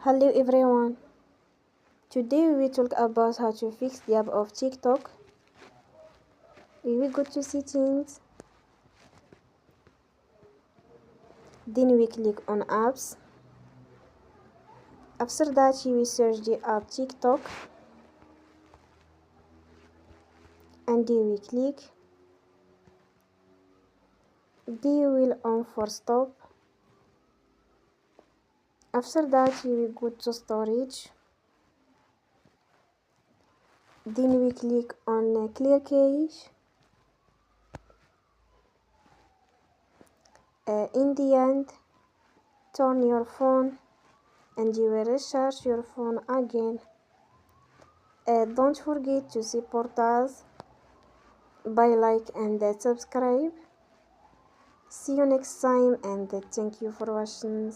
Hello everyone. Today we will talk about how to fix the app of TikTok. We will go to settings. Then we click on apps. After that you will search the app TikTok. And then we click. Then you will on for stop. After that you will go to storage. Then we click on clear cache. In the end, turn your phone and you will recharge your phone again. Don't forget to support us by like and subscribe. See you next time and thank you for watching.